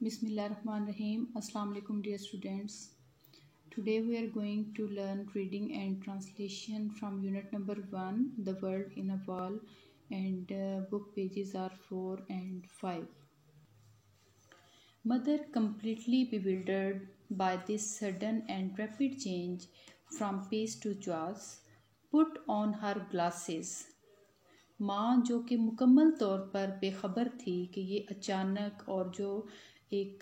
Bismillahirrahmanirrahim. Assalamu alaikum dear students. Today we are going to learn reading and translation from unit number 1, The World in a Wall, and book pages are 4 and 5. Mother, completely bewildered by this sudden and rapid change from pace to jaws, put on her glasses. माँ जो कि मुकम्मल तौर पर बेखबर थी कि ये अचानक और जो एक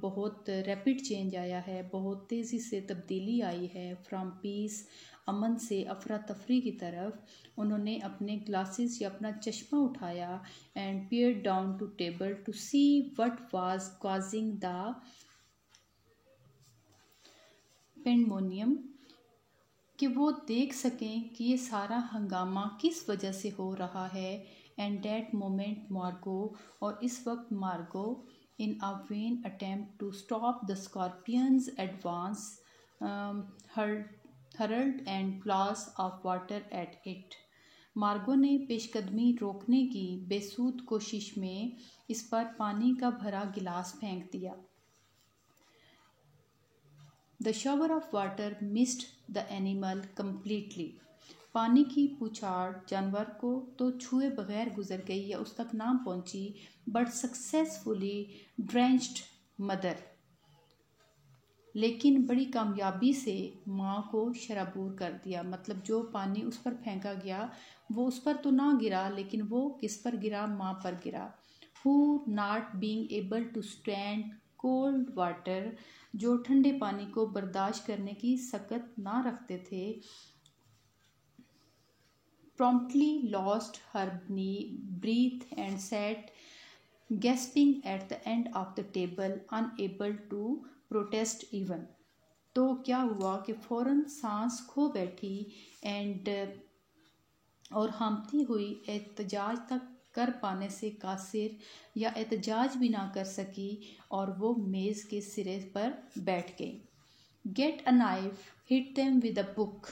बहुत रैपिड चेंज आया है, बहुत तेज़ी से तब्दीली आई है फ्रॉम पीस, अमन से अफरा तफरी की तरफ, उन्होंने अपने ग्लासेस या अपना चश्मा उठाया and peered down to table to see what was causing the pandemonium, कि वो देख सकें कि ये सारा हंगामा किस वजह से हो रहा है. एंड दैट मोमेंट मार्गो, और इस वक्त Margo, in a vain attempt to stop the scorpions advance, hurled and flows of water at it. Margo ने पेशकदमी रोकने की बेसूद कोशिश में इस पर पानी का भरा गिलास फेंक दिया. The shower of water missed the animal completely. पानी की पूछाड़ जानवर को तो छुए बगैर गुजर गई या उस तक ना पहुंची, बट सक्सेसफुली ड्रेंच्ड मदर, लेकिन बड़ी कामयाबी से माँ को शराबूर कर दिया. मतलब जो पानी उस पर फेंका गया वो उस पर तो ना गिरा, लेकिन वो किस पर गिरा? माँ पर गिरा. Who not being able to stand cold water, जो ठंडे पानी को बर्दाश्त करने की सकत ना रखते थे, promptly lost her breath and sat gasping at the end of the table, unable to protest even. तो क्या हुआ कि फ़ौरन सांस खो बैठी एंड और हांफती हुई एहतजाज तक कर पाने से कासिर या एहतजाज भी ना कर सकी और वो मेज़ के सिरे पर बैठ गई. Get a knife, hit them with a book.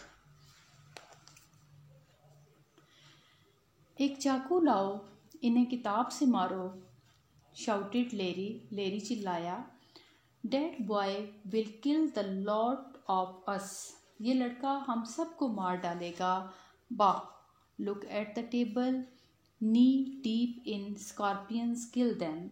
एक चाकू लाओ, इन्हें किताब से मारो. शाउटेड लेरी, लेरी चिल्लाया. That boy will kill the lot of us, ये लड़का हम सबको मार डालेगा. Bah, look at the table, knee deep in scorpions, kill them.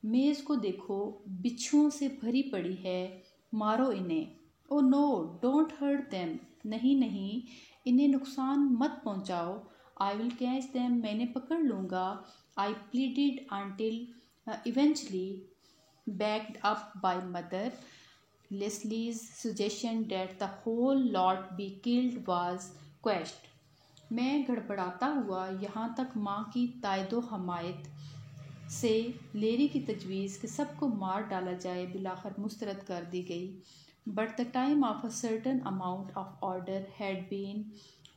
मेज़ को देखो, बिच्छुओं से भरी पड़ी है, मारो इन्हें. Oh no, don't hurt them, नहीं नहीं, इन्हें नुकसान मत पहुंचाओ. आई विल कैच देम, मैं इन्हें पकड़ लूँगा. I pleaded until eventually backed up by mother. Leslie's suggestion that the whole lot be killed was quashed. मैं गड़बड़ाता हुआ यहाँ तक माँ की तायदो हमायत से लेरी की तजवीज़ कि सबको मार डाला जाए बिलाखिर मुस्तरद कर दी गई. But the time of a certain amount of order had been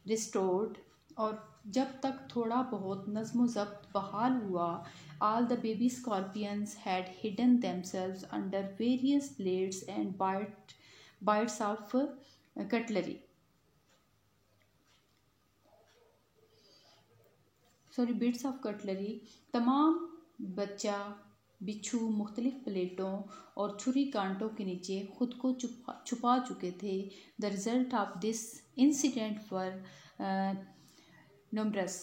restored, और जब तक थोड़ा बहुत नज़्म ज़ब्त बहाल हुआ, all the baby scorpions had hidden themselves under various blades and bites of cutlery. Bits of cutlery. तमाम बच्चा बिच्छू मुख्तलिफ प्लेटों और छुरी कांटों के नीचे खुद को छुपा चुके थे. The result of this incident were numerous,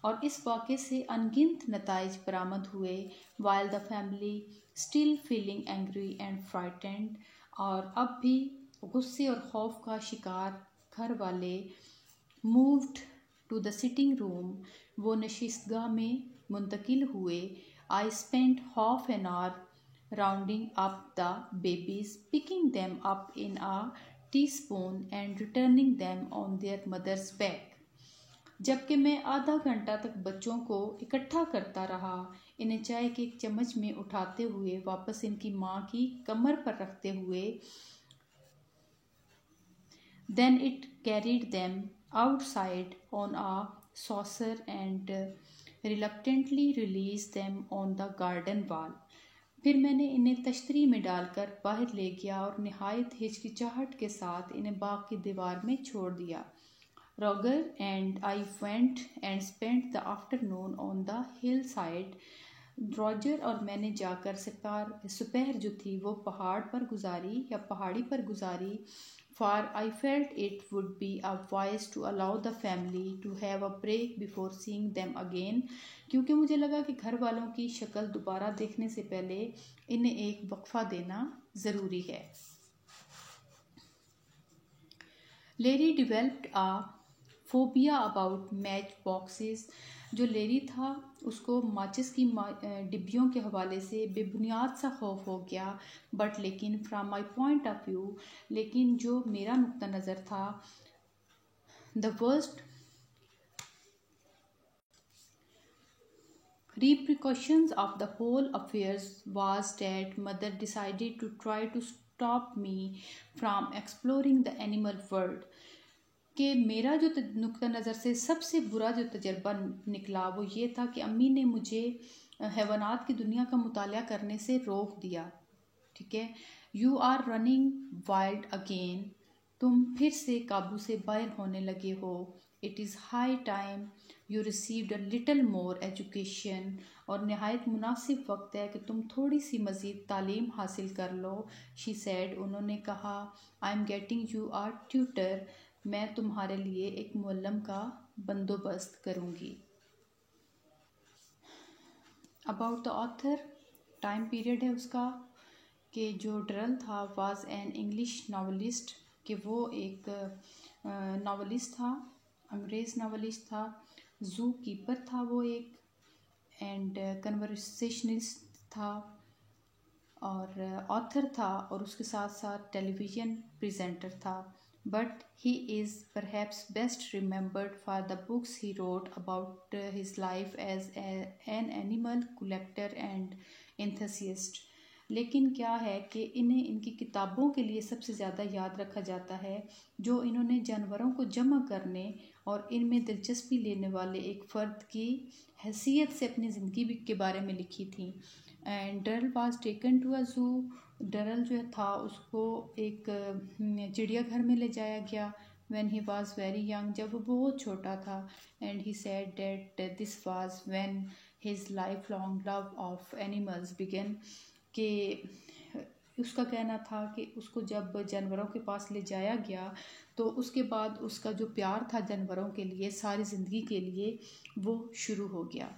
और इस वाक़े से अनगिनत नताइज बरामद हुए. While the family still feeling angry and frightened, और अब भी गुस्से और खौफ का शिकार घर वाले moved to the sitting room, वो नशिस्तगाह में मुंतकिल हुए. I spent half an hour rounding up the babies, picking them up in a teaspoon and returning them on their mother's back. जबकि मैं आधा घंटा तक बच्चों को इकट्ठा करता रहा, इन्हें चाय के एक चम्मच में उठाते हुए वापस इनकी माँ की कमर पर रखते हुए. Then it carried them outside on a saucer and reluctantly release them on the garden wall. फिर मैंने इन्हें तश्तरी में डालकर बाहर ले गया और निहायत हिचकिचाहट के साथ इन्हें बाग की दीवार में छोड़ दिया. Roger and I went and spent the afternoon on the hillside, Roger और मैंने जाकर सुपहर जो थी वो पहाड़ पर गुजारी या पहाड़ी पर गुजारी। For I felt it would be a wise to allow the family to have a break before seeing them again, क्योंकि मुझे लगा कि घर वालों की शक्ल दोबारा देखने से पहले इन्हें एक वक्फा देना ज़रूरी है। लेरी developed a phobia about match boxes। जो लेरी था उसको माचिस की डिब्बियों के हवाले से बेबुनियाद सा खौफ हो गया। बट लेकिन from my point of view, लेकिन जो मेरा नुक्ता नज़र था, the worst repercussions of the whole affairs was that mother decided to try to stop me from exploring the animal world। कि मेरा जो नुक्ता नज़र से सबसे बुरा जो तजर्बा निकला वो ये था कि अम्मी ने मुझे हैवानात की दुनिया का मुताला करने से रोक दिया। ठीक है, you are running wild again, तुम फिर से काबू से बाहर होने लगे हो। It is high time you received a little more education, और नहायत मुनासिब वक्त है कि तुम थोड़ी सी मज़ीद तालीम हासिल कर लो। शी सैड, उन्होंने कहा, I am getting your tutor, मैं तुम्हारे लिए एक मुअल्लम का बंदोबस्त करूँगी। About the author, time period है उसका कि जो डरल था वाज एन इंग्लिश नावलिस्ट, कि वो एक नावलिस्ट था, अंग्रेज़ नावलिस्ट था। जू कीपर था वो एक, एंड कन्वर्सेशनिस्ट था और ऑथर था, और उसके साथ साथ टेलीविज़न प्रेजेंटर था। But he is perhaps best remembered for the books he wrote about his life as an animal collector and enthusiast। लेकिन क्या है कि इन्हें इनकी किताबों के लिए सबसे ज़्यादा याद रखा जाता है जो इन्होंने जानवरों को जमा करने और इनमें दिलचस्पी लेने वाले एक फ़र्द की हैसियत से अपनी ज़िंदगी के बारे में लिखी थी। एंड डरल वाज टेकन टू अ जू, डरल जो था उसको एक चिड़ियाघर में ले जाया गया। When he was very young, जब वो बहुत छोटा था। And he said that this was when his lifelong love of animals began, कि उसका कहना था कि उसको जब जानवरों के पास ले जाया गया तो उसके बाद उसका जो प्यार था जानवरों के लिए सारी ज़िंदगी के लिए वो शुरू हो गया।